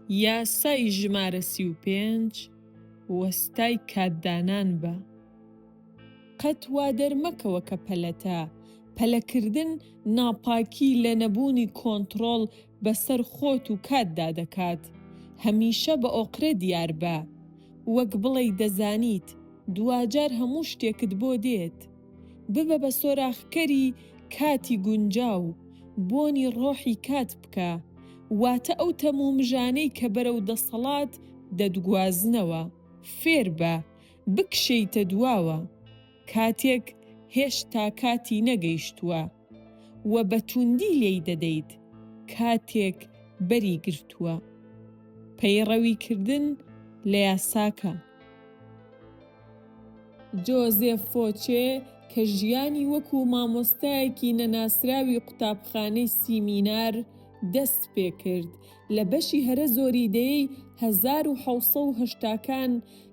یاسای ژمارە 35 وەستای کاتدانان بە. قەت وا دەرمەکەوە کە پەلەتە، پەلەکردن ناپاکی لە نەبوونی کۆنتڕۆڵ بەسەر خۆت و کاتدا دەکات. هەمیشە بە ئۆقرە دیار بە، وەک بڵێی دەزانیت دوجار هەموو شتێکت بۆ دێت. ببە بە سۆراخکەری کاتی گونجاو، بۆنی ڕۆحی کات بکە، واتە ئەو تەمومژانەی کە بەرەو دەسەڵات دەدگوازنەوە. فێر بە، بکشەیتە دواوە، کاتێک هێشتا کاتی نەگەیشتووە، و بە توندی لێی دەدەیت کاتێک بەری گرتووە. پەیڕەویکردن لە یاساکە. جۆزێف فۆچێ کە ژیانی وەکو مامۆستایەکی نەناسراوی قوتابخانەی سیمینار دەست پێ کرد لە بەشی هەرە زۆریدەیەی 1780کان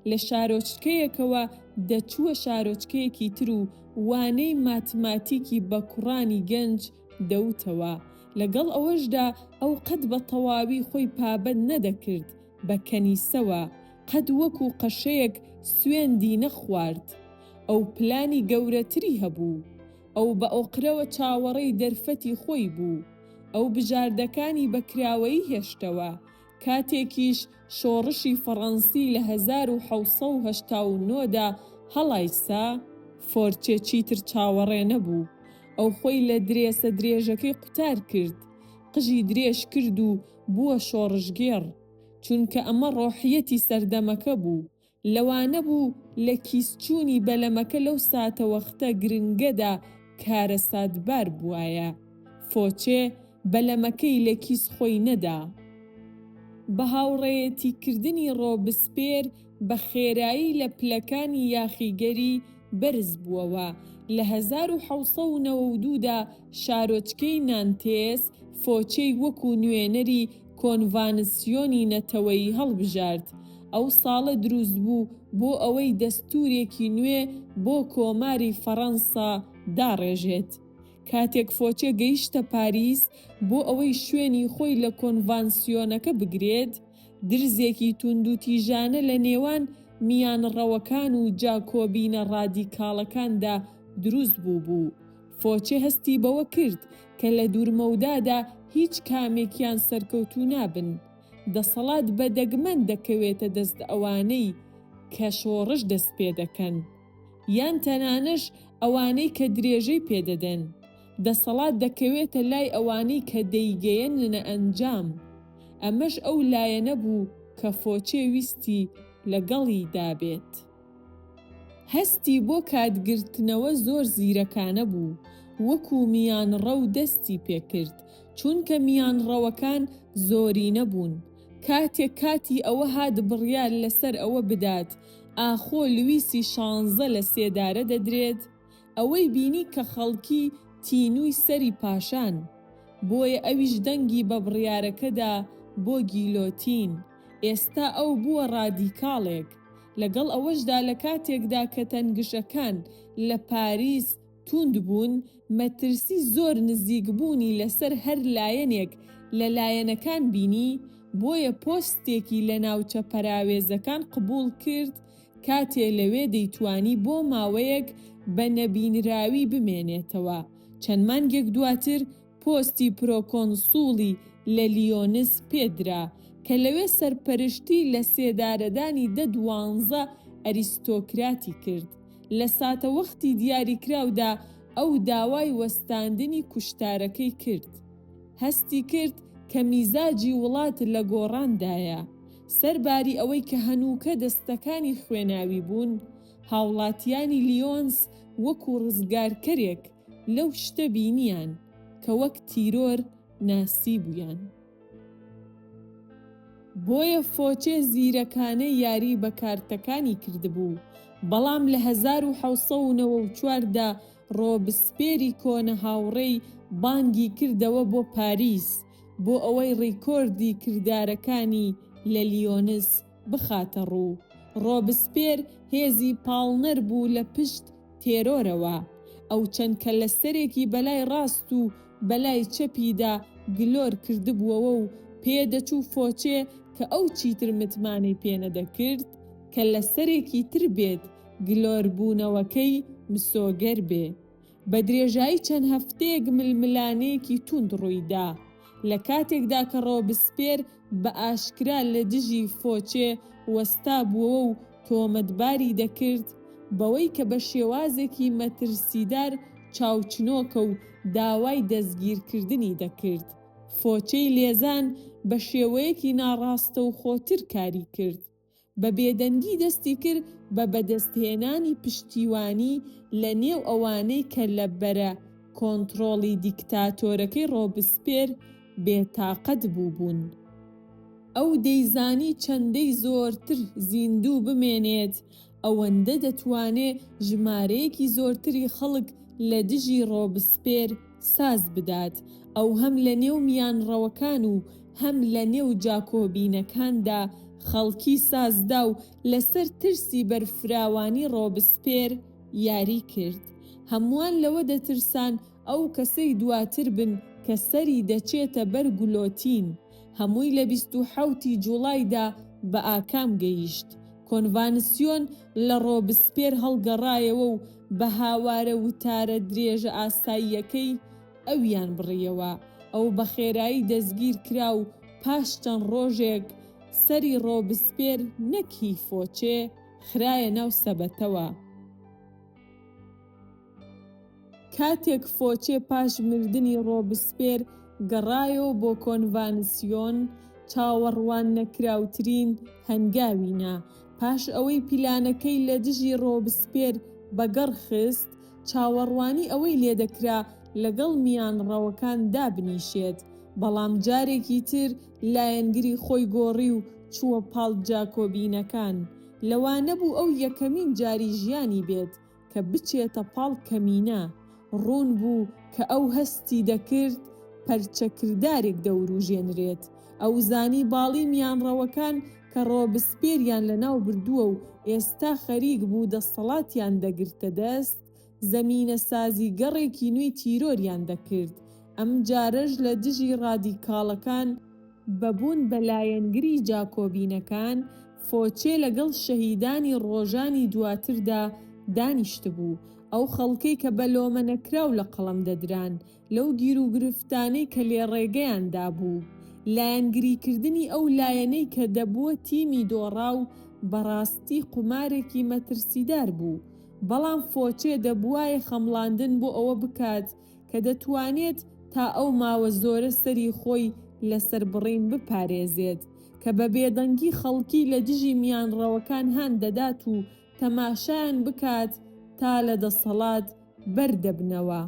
لە شارۆچکەیەکەوە دەچووە شارۆچکەیەکی تر و وانەی ماتماتیکی بە کوڕانی گەنج دەوتەوە. لەگەڵ ئەوەشدا ئەو قەت بە تەواوی خۆی پابەند نەدەکرد بە کەنیسەوە، قەت وەکو قەشەیەک سوێندی نەخوارد. ئەو پلانی گەورەتری هەبوو، ئەو بە ئۆقرەوە چاوەڕێی دەرفەتی خۆی بوو، ئەو بژاردەکانی بەکراوەیی هێشتەوە. کاتێکیش شۆڕشی فەڕەنسی لە 1789دا هەڵایسا، فۆرچێ چیتر چاوەڕێ نەبوو. ئەو خۆی لە درێسە درێژەکەی قوتار کرد، قژی درێژ کرد و بووە شۆڕشگێڕ، چونکە ئەمە ڕۆحیەتی سەردەمەکە بوو. لەوانە بوو لە کیسچوونی بەلەمەکە لەو ساتە وەختە گرنگەدا کارە سادبار بوایە. فۆچێ بەلەمەکەی لە کیس خۆی نەدا. بە هاوڕێیەتیکردنی ڕۆبسپێر بە خێرایی لە پلەکانی یاخیگەری بەرز بووەوە. لە 1792دا شارۆچکەی نانتێس فۆچەی وەکو نوێنەری کۆنڤانسیۆنی نەتەوەیی هەڵبژارد. ئەو ساڵە دروست بوو بۆ ئەوەی دەستوورێکی نوێ بۆ کۆماری فەڕەنسا داڕێژێت. کاتێک فۆچێ گەیشتە پاریس بۆ ئەوەی شوێنی خۆی لە کۆنڤانسیۆنەکە بگرێت، درزێکی توندوتیژانە لە نێوان میانڕەوەکان و جاکۆبینە ڕادیکاڵەکاندا دروست بوو. فۆچێ هەستی بەوە کرد کە لە دوورمەودادا هیچ کامێکیان سەرکەوتوو نابن. دەسەڵات بە دەگمەن دەکەوێتە دەست ئەوانەی کە شۆڕش دەست پێ دەکەن، یان تەنانەش ئەوانەی کە درێژەی پێدەدەن. دەسەڵات دەکەوێتە لای ئەوانەی کە دەیگەیەنە ئەنجام. ئەمەش ئەو لایەنە بوو کە فۆچێ ویستی لەگەڵی دابێت. هەستی بۆ کاتگرتنەوە زۆر زیرەکانە بوو، وەکو میانڕە و دەستی پێکرد، چونکە میانڕەوەکان زۆری نەبوون. کاتێک کاتی ئەوە هات بڕیار لەسەر ئەوە بدات ئاخۆ لویسی 16 لە سێدارە دەدرێت، ئەوەی بینی کە خەڵکی تینووی سەری پاشان، بۆیە ئەویش دەنگی بە بڕیارەکەدا بۆ گیلۆتین. ئێستا ئەو بووە ڕادیکاڵێک. لەگەڵ ئەوەشدا لە کاتێکدا کە تەنگشەکان لە پاریس توند بوون، مەترسی زۆر نزیکبوونی لەسەر هەر لایەنێک لە لایەنەکان بینی، بۆیە پۆستێکی لە ناوچە پەراوێزەکان قبوڵ کرد کاتێ لەوێ دەیتوانی بۆ ماوەیەک بە نەبینراوی بمێنێتەوە. چەند مانگێک دواتر پۆستی پرۆکۆنسوڵی لە لیۆنس پێدرا کە لەوێ سەرپەرشتی لە سێدارەدانی 12 ئەریستۆکراتی کرد. لە ساتە وەختی دیاریکراودا ئەو داوای وەستاندنی کوشتارەکەی کرد. هەستی کرد کە میزاجی وڵات لە گۆڕاندایە. سەرباری ئەوەی کە هەنووکە دەستەکانی خوێناوی بوون، هاوڵاتیانی لیۆنس وەکو ڕزگارکەرێک لەو شتە بینیان کە وەک تیرۆر ناسی بوویان. بۆیە فۆچێ زیرەکانە یاری بە کارتەکانی کردبوو. بەڵام لە 1794دا ڕۆبسپێری کۆنە هاوڕێی بانگی کردەوە بۆ پاریس بۆ ئەوەی ڕیکۆردی کردارەکانی لە لیۆنس بخاتە ڕوو. ڕۆبسپێر هێزی پاڵنەر بوو لە پشت تێرۆرەوە. ئەو چەند کە لە سەرێکی بەلای ڕاست و بەلای چەپیدا گلۆر کردبووەوە و پێدەچوو فۆچێ کە ئەو چیتر متمانەی پێنە دەکرد کە لە سەرێکی تر بێت گلۆربوونەوەکەی مسۆگەر بێ. بە درێژایی چەند هەفتەیەک ململانەیەکی توند ڕوویدا لە کاتێکدا کە ڕۆبسپێر بە ئاشکرا لە دژی فۆچێ وەستا بووە و تۆمەتباری دەکرد بەوەی کە بە شێوازێکی مەترسیدار چاوچنۆکە و داوای دەستگیرکردنی دەکرد. فۆچەی لێزان بە شێوەیەکی ناڕاستە و خۆتر کاری کرد. بە بێدەنگی دەستی کرد بە بەدەستهێنانی پشتیوانی لە نێو ئەوانەی کە لە بەرە کۆنتڕۆڵی دیکتاتۆرەکەی ڕۆبسپێر بێتاقەت بوون. ئەو دەیزانی چەندەی زۆرتر زیندوو بمێنێت ئەوەندە دەتوانێت ژمارەیەکی زۆرتری خەڵک لە دژی ڕۆبسپێر ساز بدات. ئەو هەم لە نێو میانڕەوەکان و هەم لە نێو جاکۆبینەکاندا خەڵکی سازدا و لەسەر ترسی بەرفراوانی ڕۆبسپێر یاری کرد. هەمووان لەوە دەترسان ئەو کەسەی دواتر بن کە سەری دەچێتە بەر گولۆتین. هەمووی لە 27 جوڵایدا بە ئاکام گەیشت. کۆنڤانسیۆن لە ڕۆبسپێر هەڵگەڕایەوە و بە هاوارە وتارە درێژە ئاساییەکەی ئەویان بڕیەوە. ئەو بە خێرایی دەستگیر کرا و پاش چەند ڕۆژێک سەری ڕۆبسپێر نەکی فۆچێ خرایە ناو سەبەتەوە. کاتێک فۆچێ پاش مردنی ڕۆبسپێر گەڕایەوە بۆ کۆنڤانسیۆن چاوەڕوان نەکراوترین هەنگاوینا. پاش ئەوەی پیلانەکەی لە دژی ڕۆبسپێر بەگەڕ خست چاوەڕوانی ئەوەی لێدەکرا لەگەڵ میانڕەوەکان دابنیشێت. بەڵام جارێکی تر لایەنگری خۆی گۆڕی و چووە پاڵ جاکۆبینەکان. لەوانە بوو ئەو یەکەمین جاری ژیانی بێت کە بچێتە پاڵ کەمینە. ڕوون بوو کە ئەو هەستی دەکرد پەرچەکردارێک دەوروژێنرێت. ئەو زانی باڵی میانڕەوەکان کە ڕۆبسپێریان لەناو بردووە و ئێستا خەریک بوو دەسەڵاتیان دەگرتە دەست زەمینە سازی گەڕێکی نوێی تیرۆریان دەکرد. ئەم جارەش لە دژی ڕادیکاڵەکان بەبوون بە لایەنگری جاکۆبینەکان فۆچێ لەگەڵ شەهیدانی ڕۆژانی دواتردا دانیشت بوو. ئەو خەڵکەی کە بە لۆمە نەکراو لە قەڵەم دەدران لەو گیر و گرفتانەی کە لێڕێگەیاندا بوو. لایەنگریکردنی ئەو لایەنەی کە دەبووە تیمی دۆڕا و بەڕاستی قومارێکی مەترسیدار بوو. بەڵام فۆچێ دەبوایە خەمڵاندن بۆ ئەوە بکات کە دەتوانێت تا ئەو ماوە زۆرە سەری خۆی لەسەر بڕین بپارێزێت کە بە بێدەنگی خەڵکی لە دژی میانڕەوەکان هەن دەدات و تەماشایان بکات تا لە دەسەڵات بەردەبنەوە.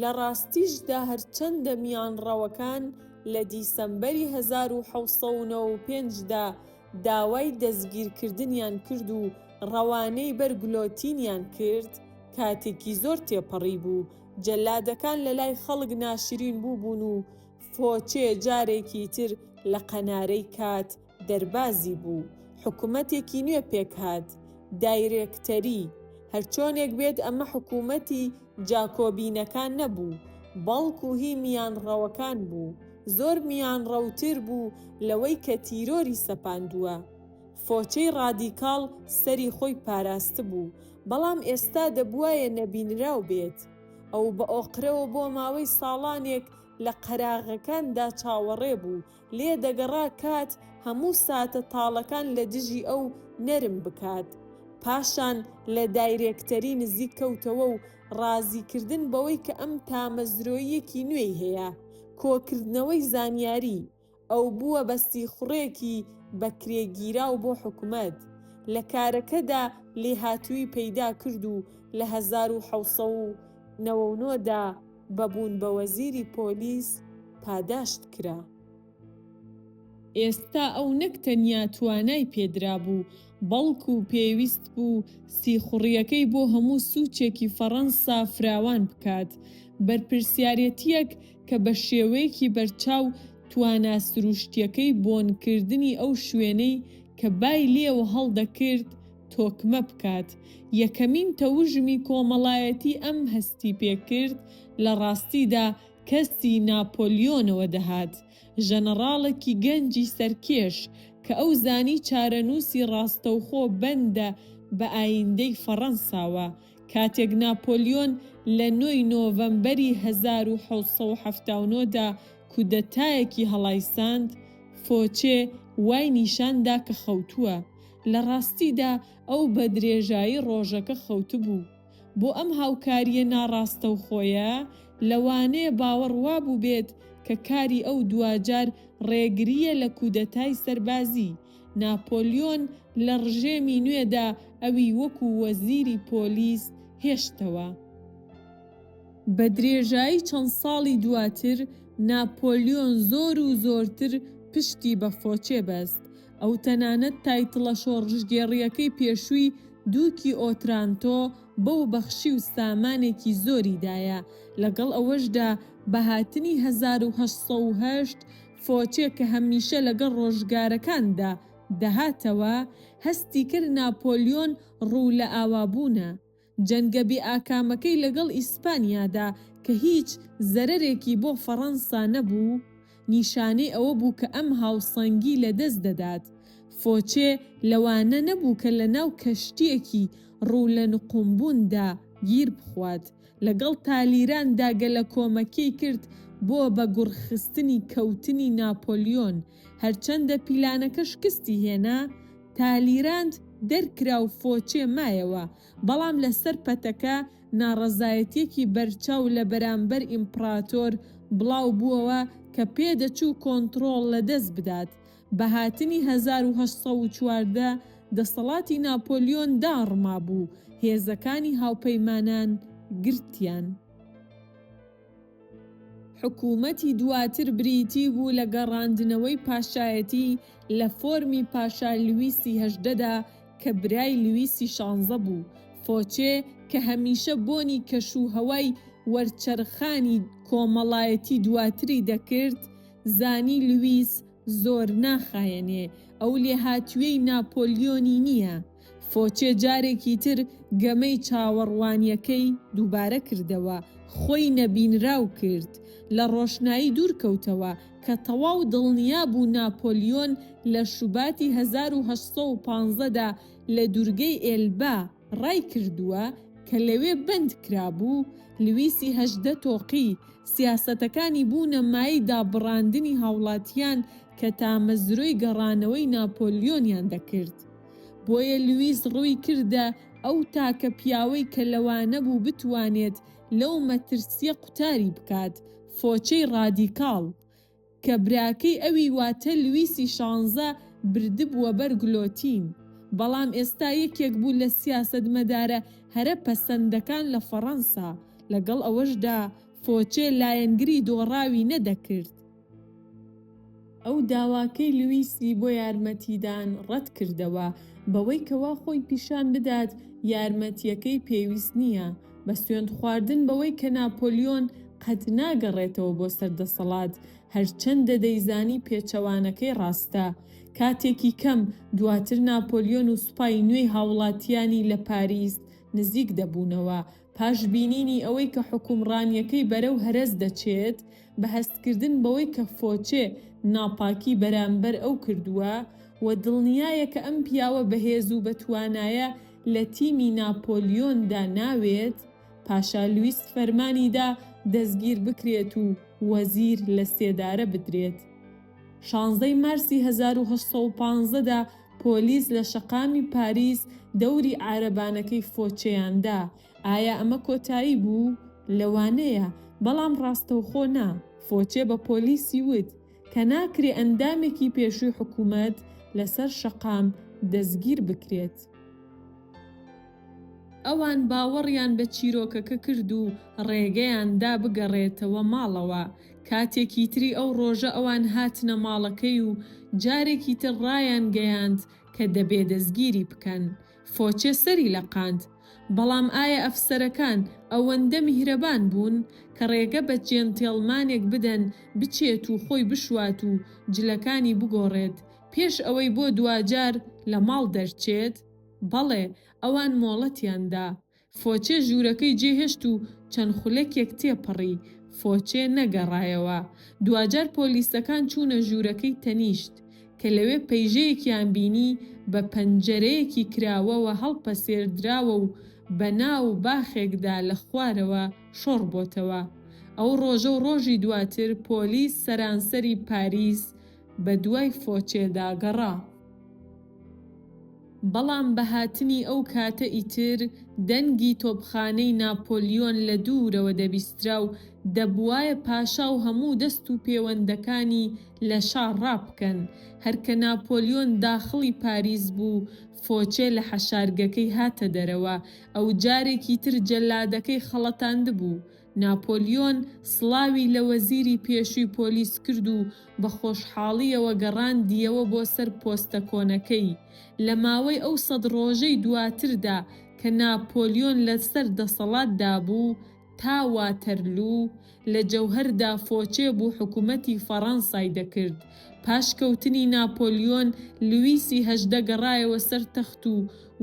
لە ڕاستیشدا هەرچەندە میانڕەوەکان لە دیسەمبەری 1795دا داوای دەستگیرکردنیان کرد و ڕەوانەی بەرگلۆتینیان کرد، کاتێکی زۆر تێپەڕی بوو. جەلادەکان لە لای خەڵک ناشرین بوون و فۆچێ جارێکی تر لە قەنارەی کات دەربازی بوو. حکوومەتێکی نوێ پێکهات، دایرێکتەری. هەرچۆنێک بێت ئەمە حکوومەتی جاکۆبینەکان نەبوو، بەڵکو هی میانڕەوەکان بوو. زۆر میانڕەوتر بوو لەوەی کە تیرۆری سەپاندووە. فۆچەی ڕادیکاڵ سەری خۆی پاراستە بوو، بەڵام ئێستا دەبوایە نەبینراو بێت. ئەو بە ئۆقرەوە بۆ ماوەی ساڵانێک لە قەراغەکاندا چاوەڕێ بوو، لێ دەگەڕا کات هەموو ساتە تاڵەکان لە دژی ئەو نەرم بکات. پاشان لە دایرێکتەری نزیک کەوتەوە و ڕازیکردن بەوەی کە ئەم تامەزرۆیەکی نوێی هەیە، کۆکردنەوەی زانیاری. ئەو بووە بەستیخوڕێکی بەکرێگیراو بۆ حکوومەت. لە کارەکەدا لێهاتووی پەیدا کرد و لە 1799دا بەبوون بە وەزیری پۆلیس پاداشت کرا. ئێستا ئەو نەک تەنیا توانای پێدرا بوو، بەڵکو پێویست بوو سیخوڕیەکەی بۆ هەموو سوچێکی فەڕەنسا فراوان بکات. بەرپرسیارەتیەک کە بە شێوەیەکی بەرچاو توانە سروشتیەکەی بۆنکردنی ئەو شوێنەی کە بای لێوە هەڵدەکرد تۆکمە بکات. یەکەمین تەوژمی کۆمەڵایەتی ئەم هەستی پێکرد لە ڕاستیدا کەسی ناپۆلیۆنەوە دەهات، ژەنەڕاڵێکی گەنجی سەرکێش کە ئەو زانی چارەنووسی ڕاستەوخۆ بەندە بە ئایندەی فەڕەنساوە. کاتێک ناپۆلیۆن لە 9 نۆڤەمبەری 1779دا کودەتایەکی هەڵایساند، فۆچێ وای نیشاندا کە خەوتووە. لە ڕاستیدا ئەو بە درێژایی ڕۆژەکە خەوتبوو. بۆ ئەم هاوکاریە ناڕاستەوخۆیە لەوانەیە باوەڕ وابوو بێت کە کاری ئەو دوجار ڕێگریە لە کودەتای سەربازی. ناپۆلیۆن لە ڕژێمی نوێدا ئەوی وەکو وەزیری پۆلیس هێشتەوە. بە درێژایی چەند ساڵی دواتر ناپۆلیۆن زۆر و زۆرتر پشتی بە فۆچێ بەست. ئەو تەنانەت تایتڵە شۆڕژگێڕیەکەی پێشووی دووکی ئۆترانتۆ بەو بەخشی و سامانێکی زۆری دایە. لەگەڵ ئەوەشدا بەهاتنی 1808 فۆچێ کە هەمیشە لەگەڵ ڕۆژگارەکاندا دەهاتەوە، هەستی کرد ناپۆلیۆن ڕوو لە ئاوابوونە. جەنگە بێئاکامەکەی لەگەڵ ئیسپانیادا کە هیچ زەرەرێکی بۆ فەڕەنسا نەبوو، نیشانەی ئەوە بوو کە ئەم هاوسەنگی لەدەست دەدات. فۆچێ لەوانە نەبوو کە لە ناو کەشتیەکی ڕوو لە نقمبووندا گیر بخوات. لەگەڵ تالیراندا گەلە کۆمەکەی کرد بۆ بە گوڕخستنی کەوتنی ناپۆلیۆن. هەرچەندە پیلانەکە شکستی هێنا، تالیراند دەرکرا و فۆچێ مایەوە، بەڵام لەسەر پەتەکە ناڕەزایەتیەکی بەرچاو لە بەرامبەر ئیمپراتۆر بڵاو بووەوە کە پێدەچوو کۆنتڕۆڵ لەدەست بدات. بەهاتنی 1814 دەسەڵاتی ناپۆلیۆن داڕما بوو، هێزەکانی هاوپەیمانان گرتیان. حکوومەتی دواتر بریتی بوو لە گەڕاندنەوەی پاشایەتی لە فۆرمی پاشا لویسی هەژدەدا کە برای لویسی 16 بوو. فۆچێ کە هەمیشە بۆنی کەشوهەوای وەرچەرخانی کۆمەڵایەتی دواتری دەکرد، زانی لویس زۆر ناخایەنێ ئەو لێهاتوویەی ناپۆلیۆنی نییە. فۆچێ جارێکی تر گەمەی چاوەڕوانیەکەی دووبارە کردەوە، خۆی نەبینراو کرد، لە ڕۆشنایی دوورکەوتەوە کە تەواو دڵنیا بوو ناپۆلیۆن لە شوباتی 1815دا لە دوورگەی ئێلبا ڕای کردووە کە لەوێ بەند کرابوو. لویسی هەژدە تۆقی سیاسەتەکانی بوونە مای دابڕاندنی هاوڵاتیان کە تامەزرۆی گەڕانەوەی ناپۆلیۆنیان دەکرد. بۆیە لویس ڕووی کردە ئەو تاکە پیاوەی کە لەوانە بوو بتوانێت لەو مەترسیە قوتاری بکات، فۆچەی ڕادیکاڵ کە براکەی ئەوی واتە لویسی 16 بردبووە بەر گلۆتین. بەڵام ئێستا یەکێک بوو لە سیاسەتمەدارە هەرە پەسەندەکان لە فەڕەنسا. لەگەڵ ئەوەشدا فۆچێ لایەنگری دۆڕاوی نەدەکرد. ئەو داواکەی لویسی بۆ یارمەتیدان ڕەت کردەوە بەوەی کەوا خۆی پیشان بدات یارمەتیەکەی پێویست نییە، بە سوێند خواردن بەوەی کە ناپۆلیۆن قەت ناگەڕێتەوە بۆ سەردەسەڵات، هەرچەندە دەیزانی پێچەوانەکەی ڕاستە. کاتێکی کەم دواتر ناپۆلیۆن و سوپای نوێی هاوڵاتیانی لە پاریس نزیک دەبوونەوە، پاش بینینی ئەوەی کە حکومڕانیەکەی بەرەو هەرەس دەچێت، بە هەستکردن بەوەی کە فۆچێ ناپاکی بەرامبەر ئەو کردووە و دڵنیایە کە ئەم پیاوە بەهێز و بەتوانایە لە تیمی ناپۆلیۆندا ناوێت، پاشا لویس فەرمانیدا دەستگیر بکرێت و وەزیر لە سێدارە بدرێت. 16 مارسی 1815دا پۆلیس لە شەقامی پاریس دەوری عارەبانەکەی فۆچەیاندا. ئایا ئەمە کۆتایی بوو؟ لەوانەیە، بەڵام ڕاستەوخۆ نا. فۆچێ بە پۆلیسی وت کە ناکرێ ئەندامێکی پێشووی حکوومەت لەسەر شەقام دەستگیر بکرێت. ئەوان باوەڕیان بە چیرۆکەکە کرد و ڕێگەیاندا بگەڕێتەوە ماڵەوە. کاتێکی تری ئەو ڕۆژە ئەوان هاتنە ماڵەکەی و جارێکی تر ڕایان گەیاند کە دەبێ دەستگیری بکەن. فۆچێ سەری لەقاند، بەڵام ئایا ئەفسەرەکان ئەوەندە میهرەبان بوون کە ڕێگە بە جێنتێڵمانێک بدەن بچێت و خۆی بشوات و جلەکانی بگۆڕێت پێش ئەوەی بۆ دوجار لە ماڵ دەرچێت؟ بەڵێ، ئەوان مۆڵەتیاندا. فۆچێ ژوورەکەی جێهێشت و چەند خولەکێک تێپەڕی. فۆچێ نەگەڕایەوە. دوجار پۆلیسەکان چوونە ژوورەکەی تەنیشت کە لەوێ پەیژەیەکیان بینی بە پەنجەرەیەکی کراوەوە هەڵپەسێردراوە و بە ناو باخێکدا لە خوارەوە شۆڕ بۆتەوە. ئەو ڕۆژە و ڕۆژی دواتر پۆلیس سەرانسەری پاریس بە دوای فۆچێدا گەڕا. بەڵام بە هاتنی ئەو کاتە ئیتر دەنگی تۆپخانەی ناپۆلیۆن لە دوورەوە دەبیسترا و دەبوایە پاشا و هەموو دەست و پەیوەندەکانی لە شار ڕابکەن. هەرکە ناپۆلیۆن داخڵی پاریس بوو، فۆچێ لە حەشارگەکەی هاتە دەرەوە. ئەو جارێکی تر جەلادەکەی خەڵەتاندبوو. ناپۆلیۆن سڵاوی لە وەزیری پێشووی پۆلیس کرد و بە خۆشحاڵیەوە گەڕاندیەوە بۆ سەر پۆستە کۆنەکەی. لە ماوەی ئەو 100 ڕۆژەی دواتردا کە ناپۆلیۆن لەسەر دەسەڵاتدا بوو تا واتەرلوو، لە جەوهەردا فۆچێ بوو حکوومەتی فەڕەنسای دەکرد. پاش کەوتنی ناپۆلیۆن لویسی 18 گەڕایەوە سەر تەخت و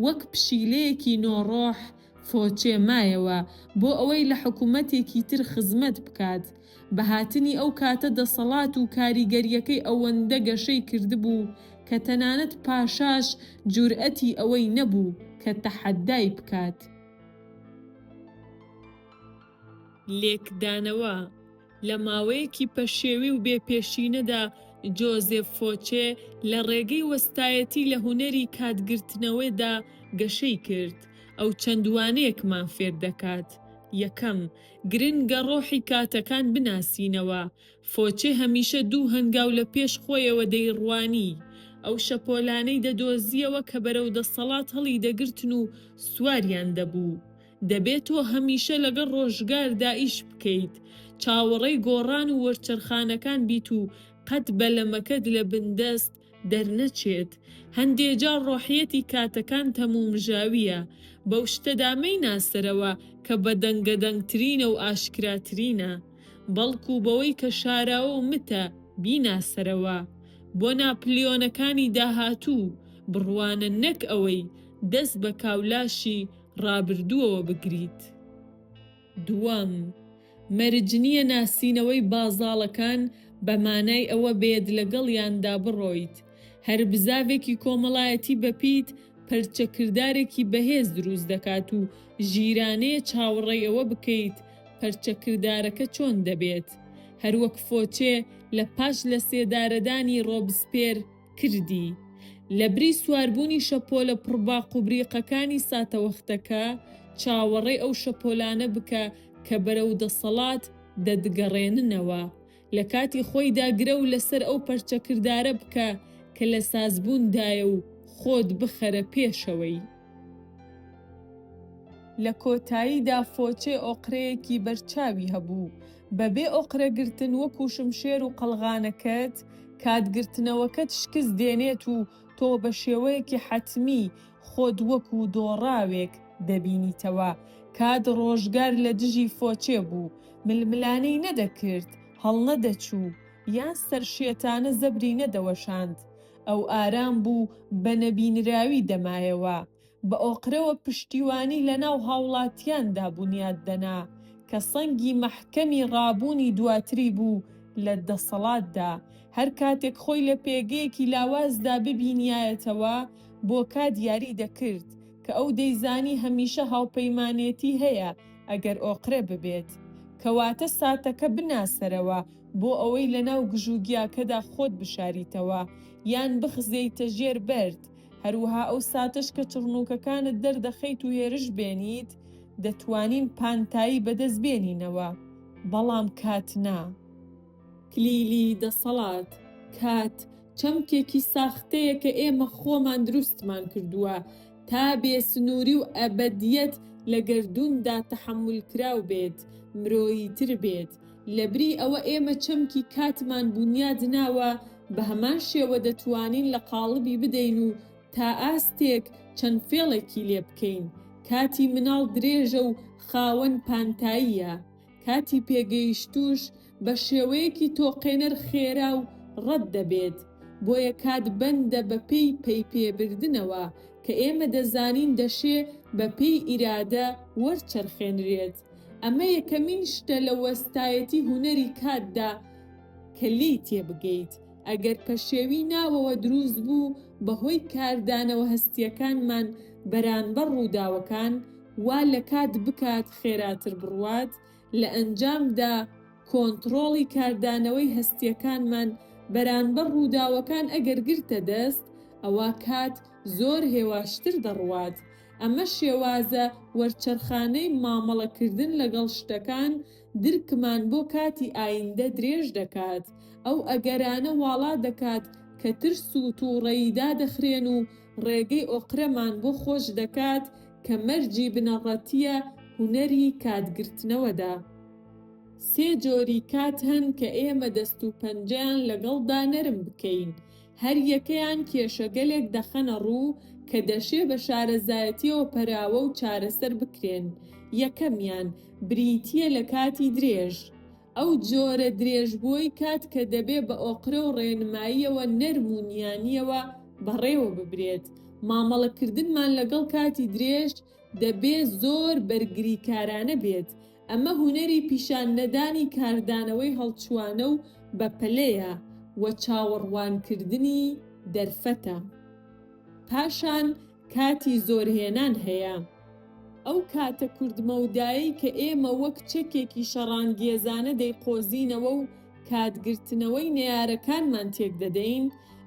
وەک پشیلەیەکی نۆڕۆح فۆچێ مایەوە بۆ ئەوەی لە حکوومەتێکی تر خزمەت بکات. بە هاتنی ئەو کاتە دەسەڵات و کاریگەریەکەی ئەوەندە گەشەی کردبوو کە تەنانەت پاشاش جورئەتی ئەوەی نەبوو کە تەحەدای بکات. لێکدانەوە لە ماوەیەکی پەشێوی و بێپێشینەدا جۆزێف فۆچێ لە ڕێگەی وەستایەتی لە هونەری کاتگرتنەوەیدا گەشەی کرد. ئەو چەندوانەیەکمان فێر دەکات. یەکەم، گرنگە ڕۆحی کاتەکان بناسینەوە. فۆچێ هەمیشە دوو هەنگاو لە پێش خۆیەوە دەیڕوانی. ئەو شەپۆلانەی دەدۆزیەوە کە بەرەو دەسەڵات هەڵی دەگرتن و سواریان دەبوو. دەبێت تۆ هەمیشە لەگەڵ ڕۆژگاردا ئیش بکەیت، چاوەڕێی گۆڕان و وەرچەرخانەکان بیت و قەت بەلەمەکەت لە بندەست دەرنەچێت. هەندێجار ڕۆحیەتی کاتەکان تەمومژاویە. بەو شتەدامەی ناسەرەوە کە بە دەنگەدەنگترینە و ئاشکراترینە، بەڵکو بەوەی کە شاراوە و متە بیناسەرەوە. بۆ ناپلیۆنەکانی داهاتوو بڕوانە نەک ئەوەی دەست بە کاولاشی ڕابردووەوە بگریت. دووەم، مەرجنیە ناسینەوەی بازاڵەکان بە مانای ئەوە بێت لەگەڵیاندا بڕۆیت. هەر بزاوێکی کۆمەڵایەتی بەپیت پەرچەکردارێکی بەهێز دروست دەکات و ژیرانەیە چاوەڕێی ئەوە بکەیت پەرچەکردارەکە چۆن دەبێت. هەروەک فۆچێ لە پاش لە سێدارەدانی ڕۆبسپێر کردی. لە بری سواربوونی شەپۆلە پڕباق و بریقەکانی ساتەوەختەکە چاوەڕێی ئەو شەپۆلانە بکە کە بەرەو دەسەڵات دەدگەڕێننەوە. لە کاتی خۆیدا گرە و لەسەر ئەو پەرچەکردارە بکە کە لە سازبووندایە و خۆت بخەرە پێشەوەی. لە کۆتاییدا فۆچێ ئۆقرەیەکی بەرچاوی هەبوو. بەبێ ئۆقرەگرتن وەکو شمشێر و قەلغانەکەت، کاتگرتنەوەکەت شکست دێنێت و تۆ بە شێوەیەکی حەتمی خۆت وەکو دۆڕاوێک دەبینیتەوە. کات ڕۆژگار لە دژی فۆچێ بوو. ململانەی نەدەکرد، هەڵنەدەچوو، یان سەر شێتانە زەبری نەدەوەشاند. ئەو ئارام بوو بە نەبینراوی دەمایەوە. بە ئۆقرەوە پشتیوانی لە ناو هاوڵاتیاندا بوونیاد دەنا کە سەنگی مەحکەمی ڕابوونی دواتری بوو لە دەسەڵاتدا. هەر کاتێک خۆی لە پێگەیەکی لاوازدا ببینایەتەوە، بۆ کات یاری دەکرد کە ئەو دەیزانی هەمیشە هاوپەیمانێتی هەیە ئەگەر ئۆقرە ببێت، کەواتە ساتەکە بناسەرەوە بۆ ئەوەی لە ناو گژوگیاکەدا خۆت بشاریتەوە یان بخزێیتە ژێر بەرد. هەروەها ئەو ساتەش کە چڕنووکەکانت دەردەخەیت و هێرش بێنیت، دەتوانین پانتایی بەدەست بێنینەوە. بەڵام کات نا. کلیلی دەسەڵات. کات چەمکێکی ساختەیە کە ئێمە خۆمان دروستمان کردووە تا بێسنووری و ئەبەدیەت لە گەردووندا تەحەممولکراو بێت، مرۆیی تر بێت. لەبری ئەوە ئێمە چەمکی کاتمان بوونیاد ناوە، بە هەمان شێوە دەتوانین لە قاڵبی بدەین و تا ئاستێک چەند فێڵێکی لێ بکەین. کاتی مناڵ درێژە و خاوەن پانتاییە. کاتی پێگەیشتوش بە شێوەیەکی تۆقێنەر خێرا و ڕەت دەبێت. بۆیە کات بەندە بە پێی پێبردنەوە کە ئێمە دەزانین دەشێ بە پێی ئیرادە وەرچەرخێنرێت. ئەمە یەکەمین شتە لە وەستایەتی هونەری کاتدا کە لێی تێبگەیت. ئەگەر پەشێوی ناوەوە دروست بوو بەهۆی کاردانەوە هەستیەکانمان بەرامبەر ڕووداوەکان، وا لە کات بکات خێراتر بڕوات، لە ئەنجامدا کۆنتڕۆڵی کاردانەوەی هەستیەکانمان بەرامبەر ڕووداوەکان ئەگەر گرتە دەست، ئەوە کات زۆر هێواشتر دەڕوات. ئەمە شێوازە وەرچەرخانەی مامەڵەکردن لەگەڵ شتەکان درکمان بۆ کاتی ئایندە درێژ دەکات. ئەو ئەگەرانە واڵا دەکات کە ترس و تووڕەیی دادەخرێن و ڕێگەی ئۆقرەمان بۆ خۆش دەکات کە مەرجی بنەڕەتیە هونەری کاتگرتنەوەدا. سێ جۆری کات هەن کە ئێمە دەست و پەنجەیان لەگەڵدا نەرم بکەین. هەر یەکەیان کێشەگەلێک دەخەنە ڕوو کە دەشێ بە شارەزایەتیەوە پەراوە و چارەسەر بکرێن. یەکەمیان بریتیە لە کاتی درێژ. ئەو جۆرە درێژبووی کات کە دەبێ بە ئۆقرە و ڕێنماییەوە نەرم و نیانیەوە بەڕێوە ببرێت. مامەڵەکردنمان لەگەڵ کاتی درێژ دەبێ زۆر بەرگریکارانە بێت. ئەمە هونەری پیشاندەدانی کاردانەوەی هەڵچوانە و بەپەلەیە و چاوەڕوانکردنی دەرفەتە. پاشان کاتی زۆرهێنان هەیە. ئەو کاتە کوردمەودایی کە ئێمە وەک چەکێکی شەڕانگێزانە دەیقۆزینەوە و کاتگرتنەوەی نەیارەکانمان تێک دەدەین،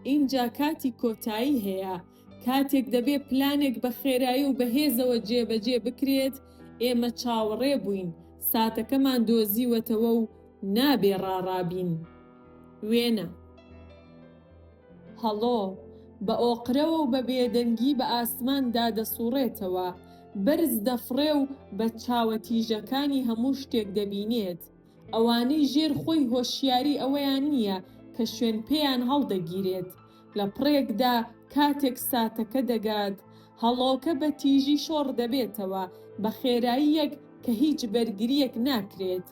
ئینجا کاتی کۆتایی هەیە. کاتێک دەبێ پلانێک بە خێرایی و بەهێزەوە جێبەجێ بکرێت، ئێمە چاوەڕێ بووین، ساتەکەمان دۆزیوەتەوە و نابێ ڕاڕابین. وێنە هەڵۆ بە ئۆقرەوە و بە بێدەنگی بە ئاسماندا دەسوڕێتەوە، بەرز دەفڕێ و بە چاوەتیژەکانی هەموو شتێک دەبینێت. ئەوانەی ژێر خۆی هۆشیاری ئەوەیان نییە کە شوێن پێیان هەڵدەگیرێت. لە پڕێکدا کاتێک ساتەکە دەگات، هەڵۆکە بە تیژی شۆڕ دەبێتەوە بە خێراییەک کە هیچ بەرگریەک ناکرێت.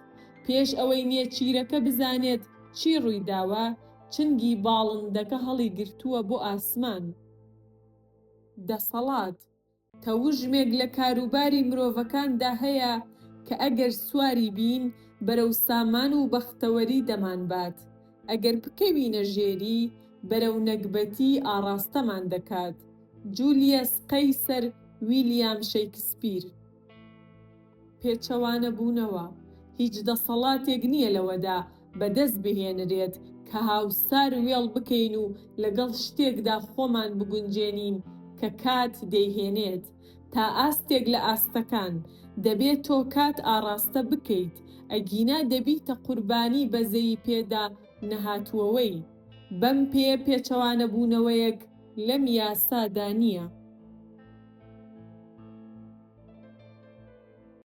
پێش ئەوەی نێچیرەکە بزانێت چی ڕوویداوە، چنگی باڵندەکە هەڵی گرتووە بۆ ئاسمان. دەسەڵات تەوژمێک لە کاروباری مرۆڤەکاندا هەیە کە ئەگەر سواری بین بەرەو سامان و بەختەوەری دەمانبات. ئەگەر بکەوینە ژێری بەرەو نەکبەتی ئاڕاستەمان دەکات. جولیەس قەیسەر ویلیام شەیکسپیر. پێچەوانە بوونەوە هیچ دەسەڵاتێک نییە لەوەدا بەدەست بهێنرێت کە هاوسار وێڵ بکەین و لەگەڵ شتێکدا خۆمان بگونجێنین کە کات دەیهێنێت. تا ئاستێک لە ئاستەکان دەبێت تۆ کات ئاڕاستە بکەیت، ئەگینا دەبیتە قوربانی بەزەی پێدا نەهاتووەوەی. بەم پێچەوانە بوونەوەیەک لەم یاسادا نییە.